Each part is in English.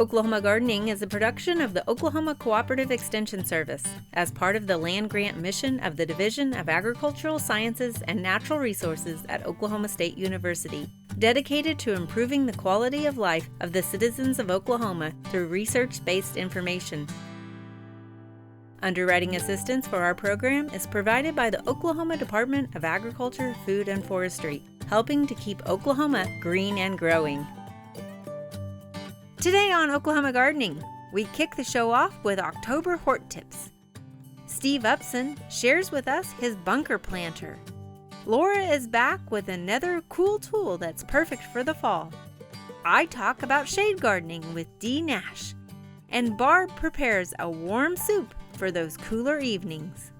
Oklahoma Gardening is a production of the Oklahoma Cooperative Extension Service as part of the land grant mission of the Division of Agricultural Sciences and Natural Resources at Oklahoma State University, dedicated to improving the quality of life of the citizens of Oklahoma through research-based information. Underwriting assistance for our program is provided by the Oklahoma Department of Agriculture, Food, and Forestry, helping to keep Oklahoma green and growing. Today on Oklahoma Gardening, we kick the show off with October Hort tips. Steve Upson shares with us his bunker planter. Laura is back with another cool tool that's perfect for the fall. I talk about shade gardening with Dee Nash. And Barb prepares a warm soup for those cooler evenings.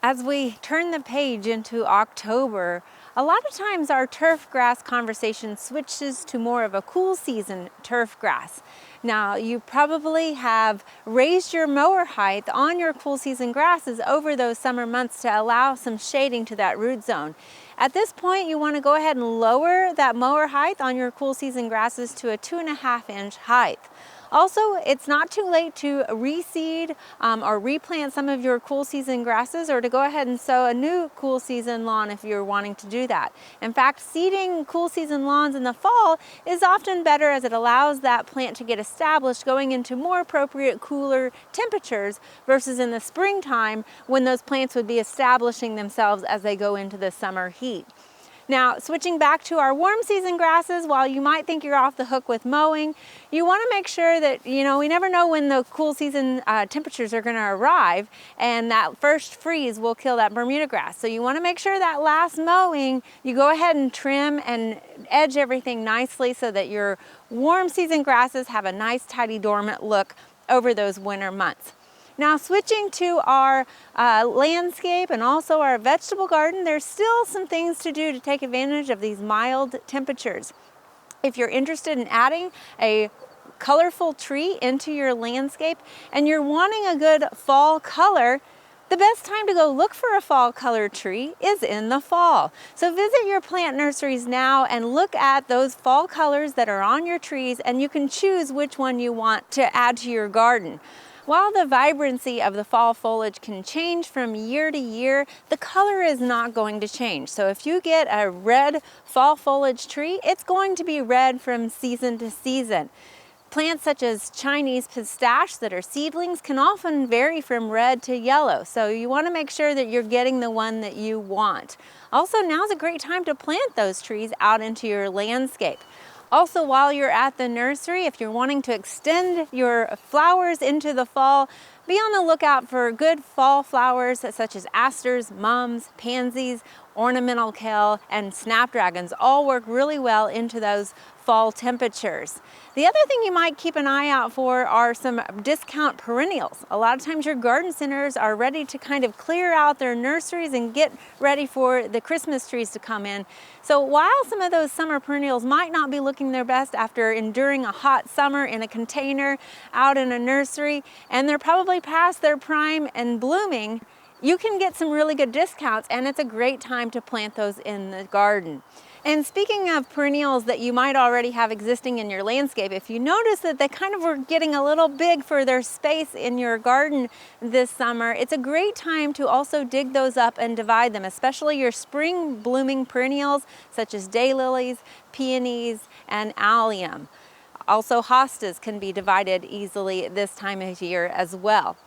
As we turn the page into October, a lot of times our turf grass conversation switches to more of a cool season turf grass. Now, you probably have raised your mower height on your cool season grasses over those summer months to allow some shading to that root zone. At this point, you want to go ahead and lower that mower height on your cool season grasses to a 2.5-inch height. Also, it's not too late to reseed or replant some of your cool season grasses, or to go ahead and sow a new cool season lawn if you're wanting to do that. In fact, seeding cool season lawns in the fall is often better, as it allows that plant to get established going into more appropriate cooler temperatures versus in the springtime when those plants would be establishing themselves as they go into the summer heat. Now, switching back to our warm season grasses, while you might think you're off the hook with mowing, you want to make sure that, we never know when the cool season temperatures are going to arrive, and that first freeze will kill that Bermuda grass. So you want to make sure that last mowing, you go ahead and trim and edge everything nicely so that your warm season grasses have a nice, tidy, dormant look over those winter months. Now, switching to our landscape and also our vegetable garden, there's still some things to do to take advantage of these mild temperatures. If you're interested in adding a colorful tree into your landscape and you're wanting a good fall color, the best time to go look for a fall color tree is in the fall. So visit your plant nurseries now and look at those fall colors that are on your trees, and you can choose which one you want to add to your garden. While the vibrancy of the fall foliage can change from year to year, the color is not going to change. So if you get a red fall foliage tree, it's going to be red from season to season. Plants such as Chinese pistache that are seedlings can often vary from red to yellow. So you want to make sure that you're getting the one that you want. Also, now's a great time to plant those trees out into your landscape. Also, while you're at the nursery, if you're wanting to extend your flowers into the fall, be on the lookout for good fall flowers such as asters, mums, pansies, ornamental kale, and snapdragons. All work really well into those fall temperatures. The other thing you might keep an eye out for are some discount perennials. A lot of times your garden centers are ready to kind of clear out their nurseries and get ready for the Christmas trees to come in. So while some of those summer perennials might not be looking their best after enduring a hot summer in a container out in a nursery, and they're probably past their prime and blooming, you can get some really good discounts, and it's a great time to plant those in the garden. And speaking of perennials that you might already have existing in your landscape, if you notice that they kind of were getting a little big for their space in your garden this summer, it's a great time to also dig those up and divide them, especially your spring blooming perennials such as daylilies, peonies, and allium. Also, hostas can be divided easily this time of year as well.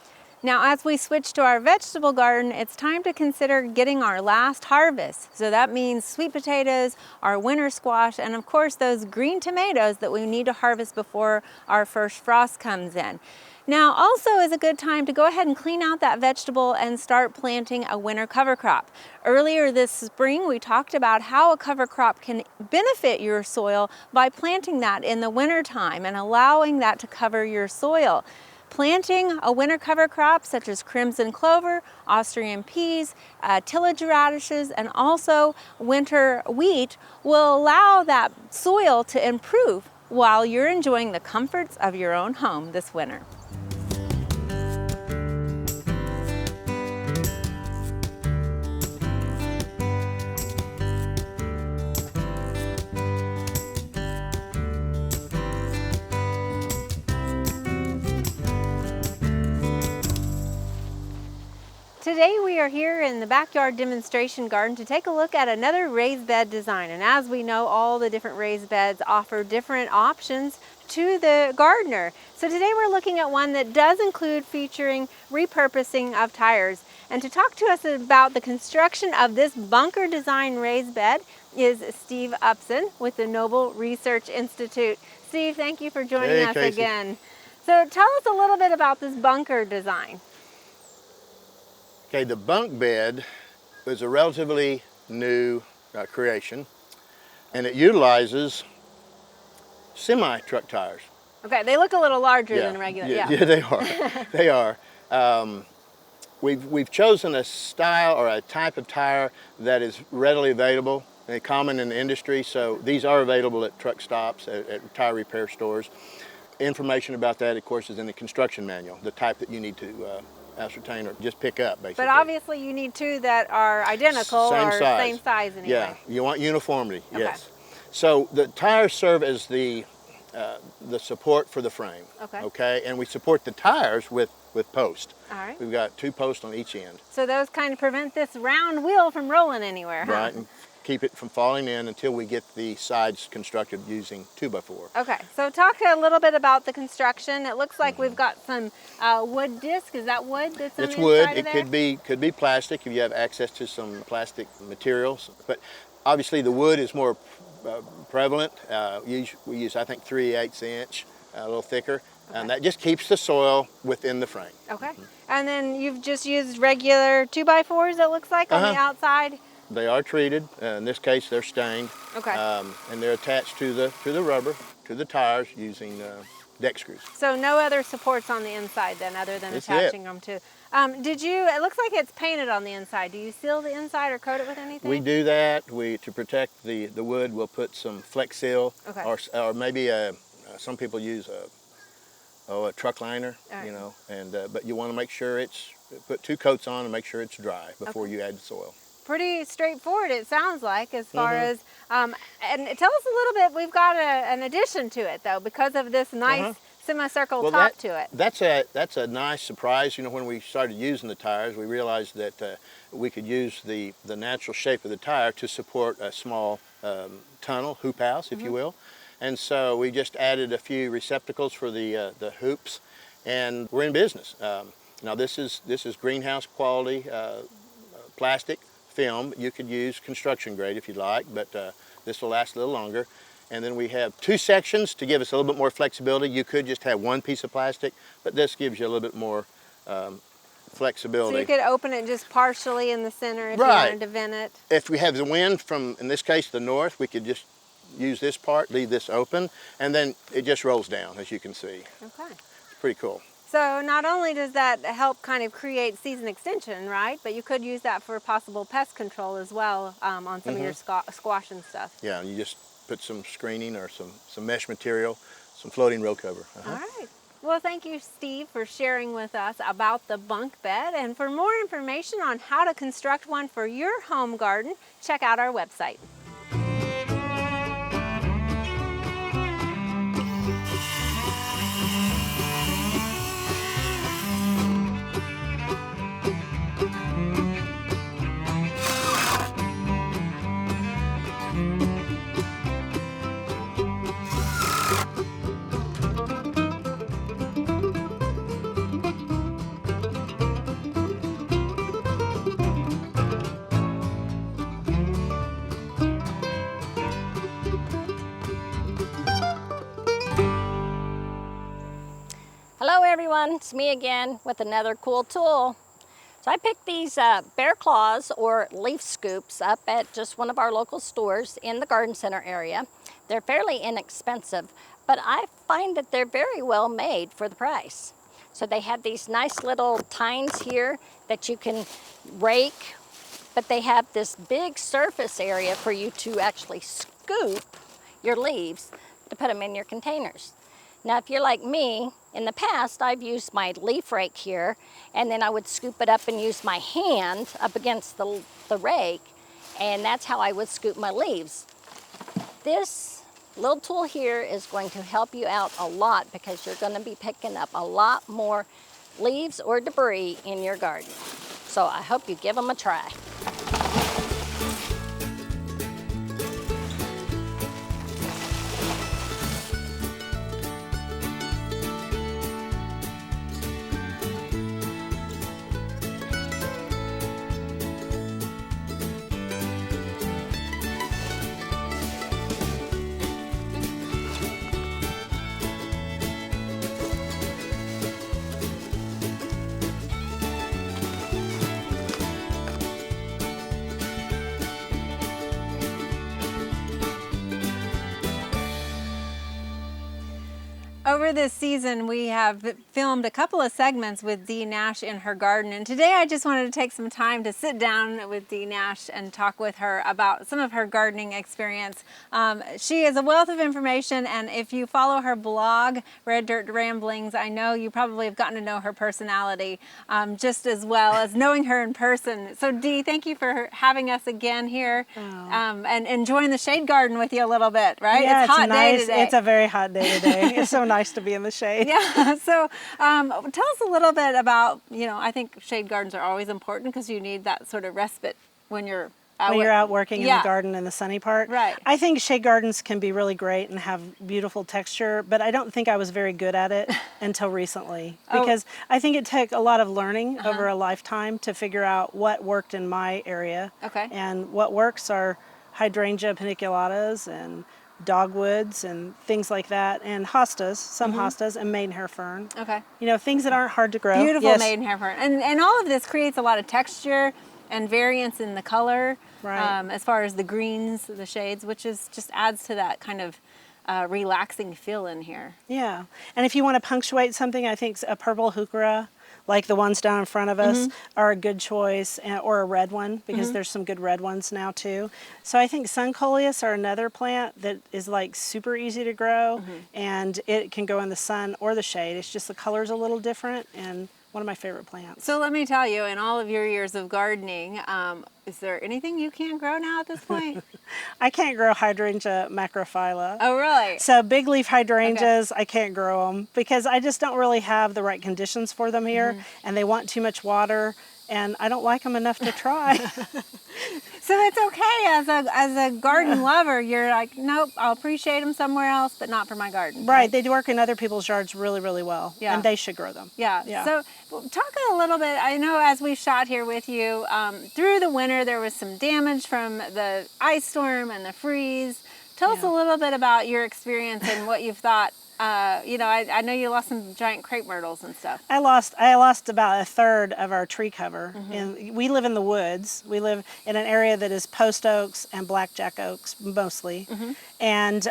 Now, as we switch to our vegetable garden, it's time to consider getting our last harvest. So that means sweet potatoes, our winter squash, and of course those green tomatoes that we need to harvest before our first frost comes in. Now, also is a good time to go ahead and clean out that vegetable and start planting a winter cover crop. Earlier this spring, we talked about how a cover crop can benefit your soil by planting that in the winter time and allowing that to cover your soil. Planting a winter cover crop such as crimson clover, Austrian peas, tillage radishes, and also winter wheat will allow that soil to improve while you're enjoying the comforts of your own home this winter. Today we are here in the backyard demonstration garden to take a look at another raised bed design. And as we know, all the different raised beds offer different options to the gardener. So today we're looking at one that does include featuring repurposing of tires. And to talk to us about the construction of this bunker design raised bed is Steve Upson with the Noble Research Institute. Steve, thank you for joining us Casey. again. So tell us a little bit about this bunker design. Okay, the bunk bed is a relatively new creation, and it utilizes semi-truck tires. Okay, they look a little larger than regular. Yeah, they are. They are. We've chosen a style or a type of tire that is readily available and common in the industry. So these are available at truck stops, at tire repair stores. Information about that, of course, is in the construction manual, the type that you need to ascertain or just pick up, basically. But obviously you need two that are identical Same or size. same size anyway. Yeah, you want uniformity, Okay. yes. So the tires serve as the support for the frame. Okay. And we support the tires with posts. All right. We've got 2 posts on each end. So those kind of prevent this round wheel from rolling anywhere, huh? Right, and keep it from falling in until we get the sides constructed using 2x4. Okay, so talk a little bit about the construction. It looks like we've got some wood disc. Is that wood that's on It's the wood. inside of It there? could be plastic if you have access to some plastic materials. But obviously the wood is more prevalent. We use, I think, 3/8 inch, a little thicker. Okay. And that just keeps the soil within the frame. Okay. And then you've just used regular 2x4s, it looks like, on the outside? They are treated. In this case, they're stained. Okay. And they're attached to the rubber, to the tires, using deck screws. So no other supports on the inside then, other than That's attaching them to. It looks like it's painted on the inside. Do you seal the inside or coat it with anything? We do that. To protect the wood, we'll put some Flex Seal, Okay. or maybe some people use a truck liner, All right. you know. And but you want to make sure put 2 coats on and make sure it's dry before you add the soil. Pretty straightforward, it sounds like, as far as, and tell us a little bit, we've got an addition to it though, because of this nice semicircle top to it. That's a nice surprise. You know, when we started using the tires, we realized that we could use the natural shape of the tire to support a small tunnel, hoop house, if you will. And so we just added a few receptacles for the hoops, and we're in business. Now this is greenhouse quality plastic film. You could use construction grade if you'd like, but this will last a little longer. And then we have 2 sections to give us a little bit more flexibility. You could just have 1 piece of plastic, but this gives you a little bit more flexibility. So you could open it just partially in the center if you wanted to vent it. If we have the wind from, in this case, the north, we could just use this part, leave this open, and then it just rolls down, as you can see. Okay. It's pretty cool. So not only does that help kind of create season extension, right, but you could use that for possible pest control as well on some of your squash and stuff. Yeah, you just put some screening or some mesh material, some floating row cover. All right. Well, thank you, Steve, for sharing with us about the bunk bed. And for more information on how to construct one for your home garden, check out our website. Hello everyone, it's me again with another cool tool. So I picked these bear claws or leaf scoops up at just one of our local stores in the garden center area. They're fairly inexpensive, but I find that they're very well made for the price. So they have these nice little tines here that you can rake, but they have this big surface area for you to actually scoop your leaves to put them in your containers. Now, if you're like me, in the past, I've used my leaf rake here, and then I would scoop it up and use my hand up against the rake, and that's how I would scoop my leaves. This little tool here is going to help you out a lot because you're going to be picking up a lot more leaves or debris in your garden. So I hope you give them a try. Over this season, we have filmed a couple of segments with Dee Nash in her garden, and today I just wanted to take some time to sit down with Dee Nash and talk with her about some of her gardening experience. She is a wealth of information, and if you follow her blog, Red Dirt Ramblings, I know you probably have gotten to know her personality just as well as knowing her in person. So Dee, thank you for having us again here and enjoying the shade garden with you a little bit, right? Yeah, it's a hot nice. day today. It's a very hot day today. It's so nice to be in the shade. Yeah, so tell us a little bit about, I think shade gardens are always important because you need that sort of respite when you're out, working in the garden in the sunny part. Right. I think shade gardens can be really great and have beautiful texture, but I don't think I was very good at it until recently because I think it took a lot of learning over a lifetime to figure out what worked in my area. Okay. And what works are hydrangea paniculatas and dogwoods and things like that, and hostas, some hostas, and maidenhair fern. Okay. Things that aren't hard to grow. Beautiful maidenhair fern. And all of this creates a lot of texture and variance in the color, Right. as far as the greens, the shades, which is just adds to that kind of relaxing feel in here. Yeah, and if you want to punctuate something, I think a purple heuchera, like the ones down in front of us, are a good choice, or a red one, because there's some good red ones now too. So I think suncoleus are another plant that is like super easy to grow, and it can go in the sun or the shade. It's just the color's a little different, and one of my favorite plants. So let me tell you, in all of your years of gardening, is there anything you can't grow now at this point? I can't grow hydrangea macrophylla. Oh, really? So big leaf hydrangeas, I can't grow them because I just don't really have the right conditions for them here, and they want too much water, and I don't like them enough to try. So it's okay as a garden lover. You're like, nope, I'll appreciate them somewhere else, but not for my garden. Right, they do work in other people's yards really, really well, Yeah. and they should grow them. Yeah. So talk a little bit. I know as we shot here with you, through the winter there was some damage from the ice storm and the freeze. Tell us a little bit about your experience and what you've thought. I know you lost some giant crepe myrtles and stuff. I lost about a third of our tree cover, and we live in the woods. We live in an area that is post oaks and blackjack oaks mostly, and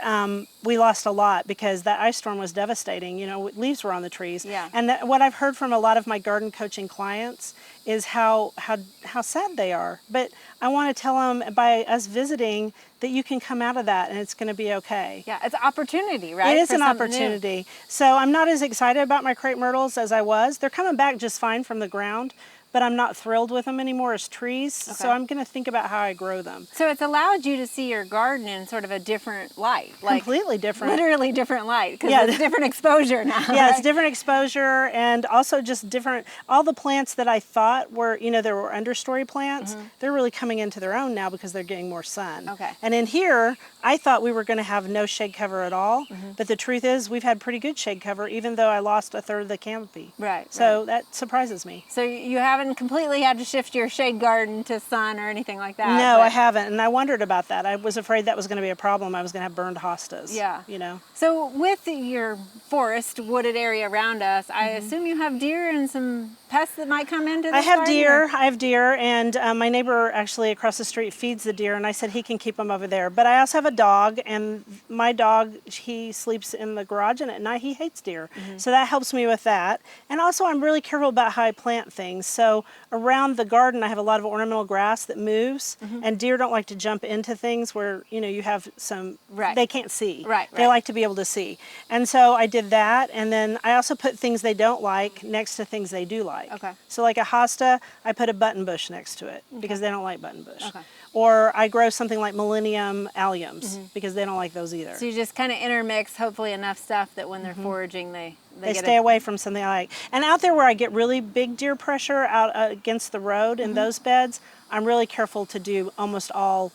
we lost a lot because that ice storm was devastating. Leaves were on the trees. Yeah. And what I've heard from a lot of my garden coaching clients is how sad they are. But I want to tell them by us visiting that you can come out of that and it's going to be okay. Yeah, it's an opportunity, right? It is for an something new. opportunity. So I'm not as excited about my crepe myrtles as I was. They're coming back just fine from the ground, but I'm not thrilled with them anymore as trees. So I'm going to think about how I grow them. So it's allowed you to see your garden in sort of a different light. Completely different. Literally different light, because it's different exposure now. Yeah, right? it's different exposure, and also just different. All the plants that I thought were, there were understory plants, they're really coming into their own now because they're getting more sun. Okay. And in here, I thought we were going to have no shade cover at all, but the truth is we've had pretty good shade cover, even though I lost a third of the canopy. Right. So that surprises me. So you haven't completely had to shift your shade garden to sun or anything like that? No, I haven't, and I wondered about that. I was afraid that was going to be a problem. I was going to have burned hostas. Yeah. So with your forest, wooded area around us, I assume you have deer and some pests that might come into this I have garden, deer. or- I have deer, and my neighbor actually across the street feeds the deer, and I said he can keep them over there. But I also have a dog, and my dog, he sleeps in the garage, and at night he hates deer. So that helps me with that. And also I'm really careful about how I plant things. So around the garden I have a lot of ornamental grass that moves, and deer don't like to jump into things where, you know, you have some, Right. they can't see. Right, They right. like to be able to see. And so I did that, and then I also put things they don't like next to things they do like. Okay. So like a hosta, I put a button bush next to it because they don't like button bush. Okay. Or I grow something like millennium alliums because they don't like those either. So you just kind of intermix, hopefully enough stuff that when they're foraging, they They get stay away from something I like. And out there where I get really big deer pressure out against the road in those beds, I'm really careful to do almost all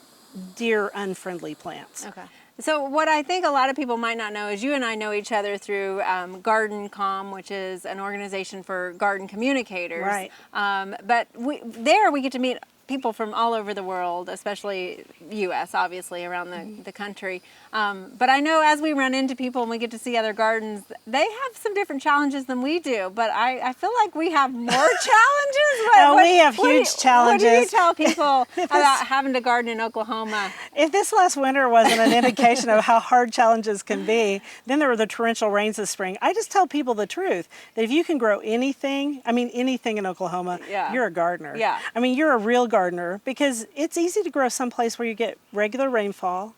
deer unfriendly plants. Okay. So what I think a lot of people might not know is you and I know each other through Garden Com, which is an organization for garden communicators. Right. But we get to meet people from all over the world, especially U.S., obviously, around the country. But I know as we run into people and we get to see other gardens, they have some different challenges than we do. But I feel like we have more challenges. We have huge challenges. What do you tell people about having to garden in Oklahoma? If this last winter wasn't an indication of how hard challenges can be, then there were the torrential rains this spring. I just tell people the truth, that if you can grow anything, I mean anything in Oklahoma, Yeah. you're a gardener. Yeah. I mean, you're a real gardener because it's easy to grow someplace where you get regular rainfall,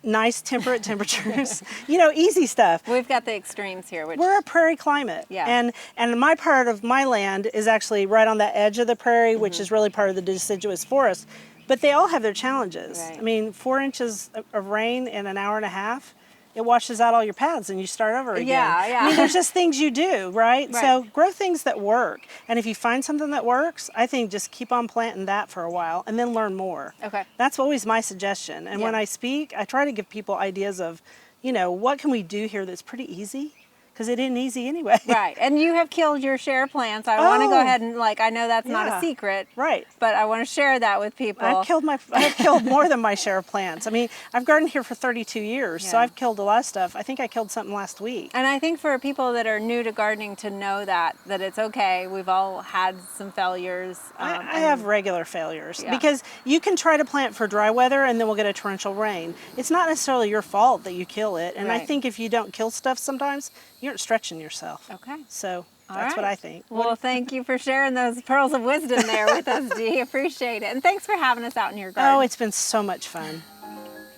nice temperate temperatures, you know, easy stuff. We've got the extremes here, which We're a prairie climate. Yeah. And my part of my land is actually right on that edge of the prairie, which is really part of the deciduous forest. But they all have their challenges. Right. I mean, 4 inches of rain in an hour and a half, it washes out all your paths and you start over again. Yeah. I mean, there's just things you do, right? Right. So grow things that work. And if you find something that works, I think just keep on planting that for a while and then learn more. Okay. That's always my suggestion. And when Yeah. I speak, I try to give people ideas of, you know, what can we do here that's pretty easy? Because it isn't easy anyway. Right, and you have killed your share of plants. I want to go Oh. ahead and I know that's not a Yeah. secret, Right. but I want to share that with people. I've killed more than my share of plants. I mean, I've gardened here for 32 years, so Yeah. I've killed a lot of stuff. I think I killed something last week. And I think for people that are new to gardening to know that it's okay. We've all had some failures. I and- have regular failures Yeah. because you can try to plant for dry weather and then we'll get a torrential rain. It's not necessarily your fault that you kill it. And I Right. think if you don't kill stuff sometimes, you aren't stretching yourself. Okay. So All that's what right. I think. Well, thank you for sharing those pearls of wisdom there with us, Dee. Appreciate it. And thanks for having us out in your garden. Oh, it's been so much fun.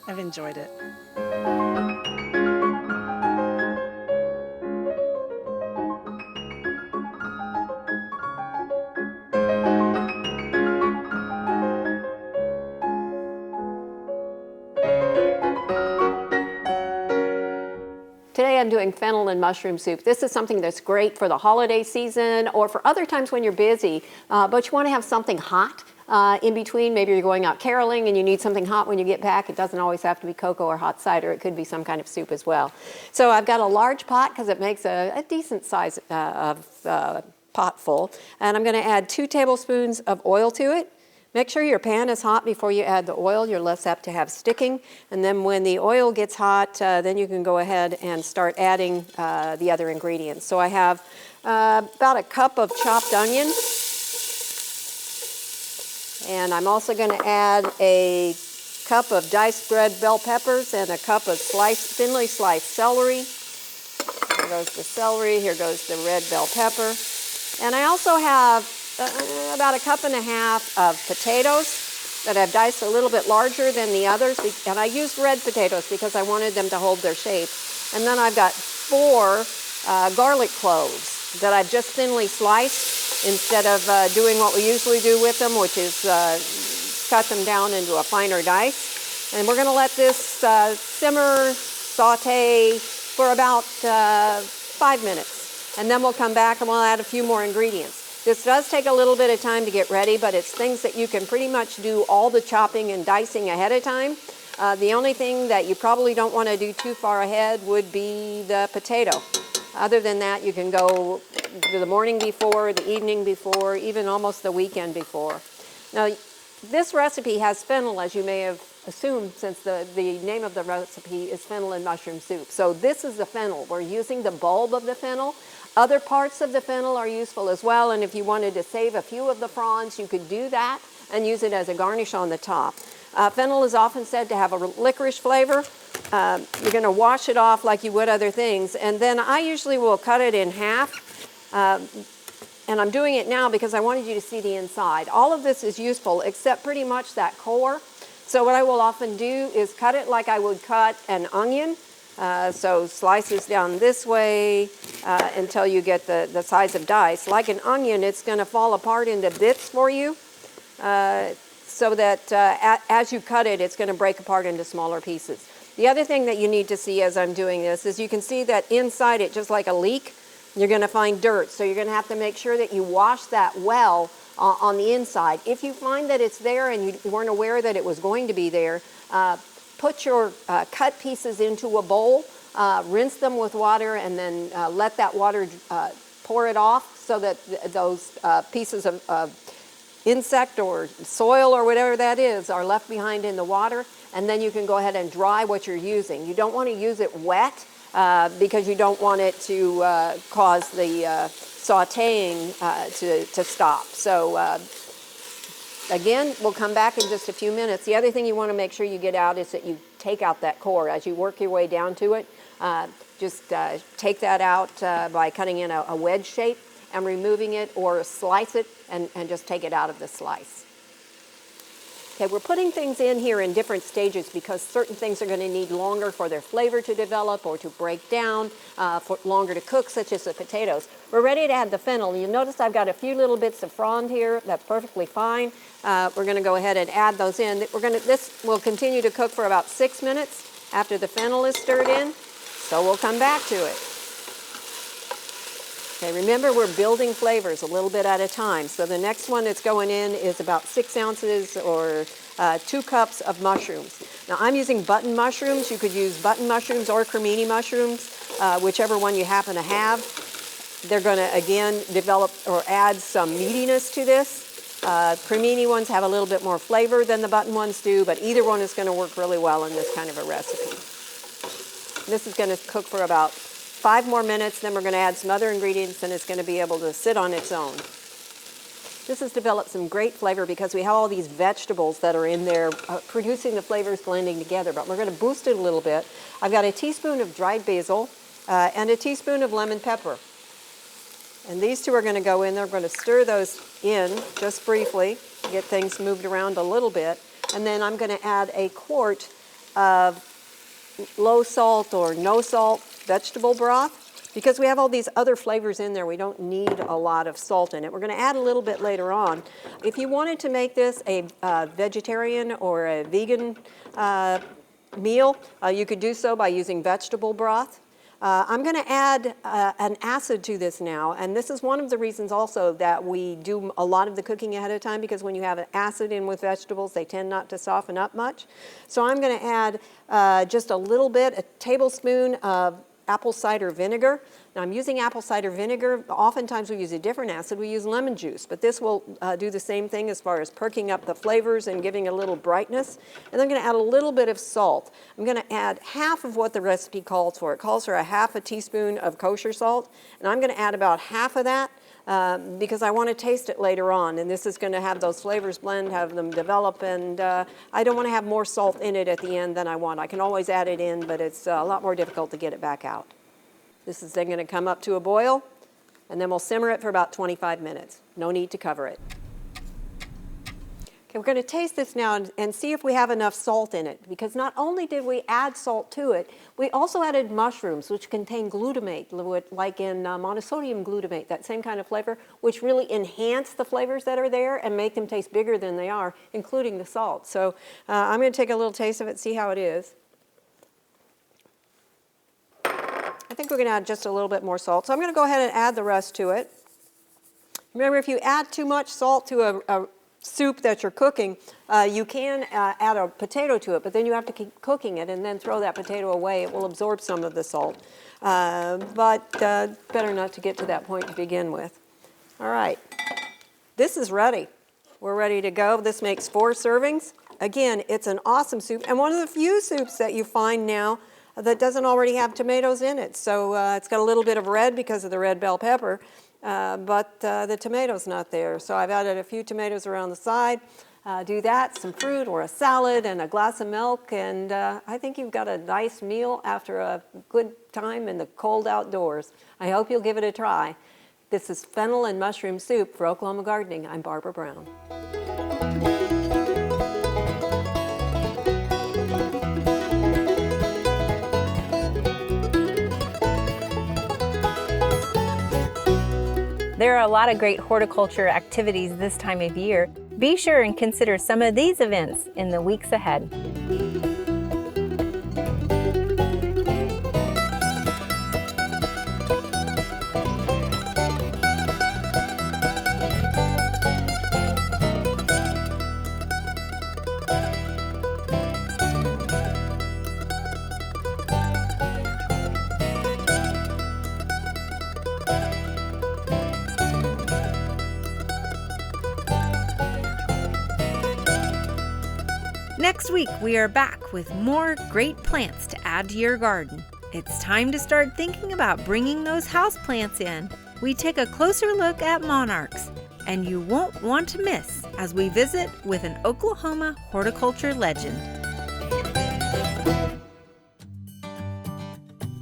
I've enjoyed it. Today I'm doing fennel and mushroom soup. This is something that's great for the holiday season or for other times when you're busy, but you want to have something hot in between. Maybe you're going out caroling and you need something hot when you get back. It doesn't always have to be cocoa or hot cider. It could be some kind of soup as well. So I've got a large pot because it makes a decent size pot full. And I'm going to add 2 tablespoons of oil to it. Make sure your pan is hot before you add the oil. You're less apt to have sticking. And then when the oil gets hot, then you can go ahead and start adding the other ingredients. So I have about a cup of chopped onion. And I'm also going to add a cup of diced red bell peppers and a cup of thinly sliced celery. Here goes the celery. Here goes the red bell pepper. And I also have about a cup and a half of potatoes that I've diced a little bit larger than the others, and I used red potatoes because I wanted them to hold their shape. And then I've got 4 garlic cloves that I've just thinly sliced instead of doing what we usually do with them, which is cut them down into a finer dice. And we're going to let this simmer, saute for about 5 minutes. And then we'll come back and we'll add a few more ingredients. This does take a little bit of time to get ready, but it's things that you can pretty much do all the chopping and dicing ahead of time. The only thing that you probably don't want to do too far ahead would be the potato. Other than that, you can go the morning before, the evening before, even almost the weekend before. Now, this recipe has fennel, as you may have assume, since the name of the recipe is fennel and mushroom soup. So this is the fennel. We're using the bulb of the fennel. Other parts of the fennel are useful as well, and if you wanted to save a few of the fronds, you could do that and use it as a garnish on the top. Fennel is often said to have a licorice flavor. You're going to wash it off like you would other things, and then I usually will cut it in half. And I'm doing it now because I wanted you to see the inside. All of this is useful except pretty much that core. So what I will often do is cut it like I would cut an onion. So slices down this way until you get the size of dice. Like an onion, it's going to fall apart into bits for you so that as you cut it, it's going to break apart into smaller pieces. The other thing that you need to see as I'm doing this is you can see that inside it, just like a leek, you're going to find dirt. So you're going to have to make sure that you wash that well on the inside. If you find that it's there and you weren't aware that it was going to be there, put your cut pieces into a bowl, rinse them with water, and then let that water pour it off so that those pieces of insect or soil or whatever that is are left behind in the water, and then you can go ahead and dry what you're using. You don't want to use it wet because you don't want it to cause the sauteing to stop. So again, we'll come back in just a few minutes. The other thing you want to make sure you get out is that you take out that core. As you work your way down to it, just take that out by cutting in a wedge shape and removing it, or slice it and just take it out of the slice. Okay, we're putting things in here in different stages because certain things are going to need longer for their flavor to develop or to break down, for longer to cook, such as the potatoes. We're ready to add the fennel. You'll notice I've got a few little bits of frond here. That's perfectly fine. We're going to go ahead and add those in. This will continue to cook for about 6 minutes after the fennel is stirred in, so we'll come back to it. Okay, remember we're building flavors a little bit at a time. So the next one that's going in is about 6 ounces or 2 cups of mushrooms. Now I'm using button mushrooms. You could use button mushrooms or cremini mushrooms, whichever one you happen to have. They're going to, again, develop or add some meatiness to this. Cremini ones have a little bit more flavor than the button ones do, but either one is going to work really well in this kind of a recipe. This is going to cook for about 5 more minutes, then we're going to add some other ingredients and it's going to be able to sit on its own. This has developed some great flavor because we have all these vegetables that are in there producing the flavors blending together, but we're going to boost it a little bit. I've got a teaspoon of dried basil and a teaspoon of lemon pepper. And these two are going to go in there. We're going to stir those in just briefly, get things moved around a little bit, and then I'm going to add a quart of low salt or no salt vegetable broth. Because we have all these other flavors in there, we don't need a lot of salt in it. We're going to add a little bit later on. If you wanted to make this a vegetarian or a vegan meal, you could do so by using vegetable broth. I'm going to add an acid to this now, and this is one of the reasons also that we do a lot of the cooking ahead of time, because when you have an acid in with vegetables, they tend not to soften up much. So I'm going to add just a little bit, a tablespoon of apple cider vinegar. Now I'm using apple cider vinegar. Oftentimes we use a different acid. We use lemon juice, but this will do the same thing as far as perking up the flavors and giving a little brightness. And I'm going to add a little bit of salt. I'm going to add half of what the recipe calls for. It calls for a half a teaspoon of kosher salt, and I'm going to add about half of that because I want to taste it later on, and this is going to have those flavors blend, have them develop, and I don't want to have more salt in it at the end than I want. I can always add it in, but it's a lot more difficult to get it back out. This is then going to come up to a boil, and then we'll simmer it for about 25 minutes. No need to cover it. Okay, we're going to taste this now and see if we have enough salt in it, because not only did we add salt to it, we also added mushrooms, which contain glutamate, like in monosodium glutamate, that same kind of flavor, which really enhance the flavors that are there and make them taste bigger than they are, including the salt. So I'm going to take a little taste of it, see how it is. I think we're going to add just a little bit more salt. So I'm going to go ahead and add the rest to it. Remember, if you add too much salt to a soup that you're cooking, you can add a potato to it, but then you have to keep cooking it and then throw that potato away. It will absorb some of the salt, but better not to get to that point to begin with. All right, this is ready. We're ready to go. This makes 4 servings. Again, it's an awesome soup, and one of the few soups that you find now that doesn't already have tomatoes in it. So it's got a little bit of red because of the red bell pepper, but the tomato's not there. So I've added a few tomatoes around the side. Do that, some fruit or a salad and a glass of milk, and I think you've got a nice meal after a good time in the cold outdoors. I hope you'll give it a try. This is Fennel and Mushroom Soup for Oklahoma Gardening. I'm Barbara Brown. There are a lot of great horticulture activities this time of year. Be sure and consider some of these events in the weeks ahead. Next week, we are back with more great plants to add to your garden. It's time to start thinking about bringing those houseplants in. We take a closer look at monarchs, and you won't want to miss as we visit with an Oklahoma horticulture legend.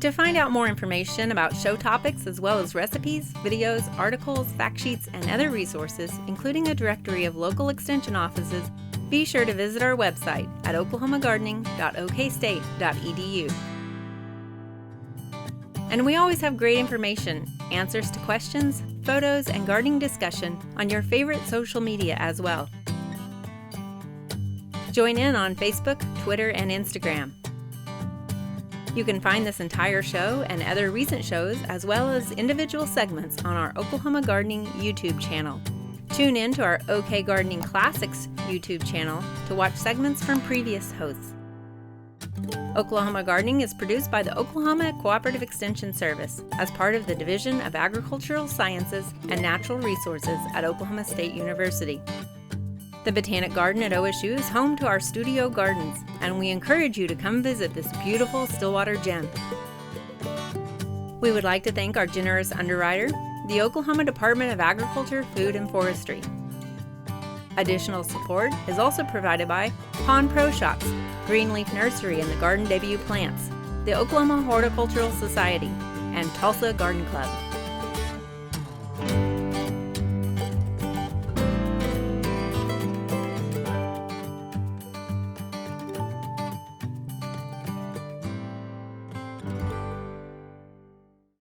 To find out more information about show topics as well as recipes, videos, articles, fact sheets, and other resources, including a directory of local extension offices, be sure to visit our website at oklahomagardening.okstate.edu. And we always have great information, answers to questions, photos, and gardening discussion on your favorite social media as well. Join in on Facebook, Twitter, and Instagram. You can find this entire show and other recent shows as well as individual segments on our Oklahoma Gardening YouTube channel. Tune in to our OK Gardening Classics YouTube channel to watch segments from previous hosts. Oklahoma Gardening is produced by the Oklahoma Cooperative Extension Service as part of the Division of Agricultural Sciences and Natural Resources at Oklahoma State University. The Botanic Garden at OSU is home to our studio gardens, and we encourage you to come visit this beautiful Stillwater gem. We would like to thank our generous underwriter, the Oklahoma Department of Agriculture, Food, and Forestry. Additional support is also provided by Pond Pro Shops, Greenleaf Nursery and the Garden Debut Plants, the Oklahoma Horticultural Society, and Tulsa Garden Club.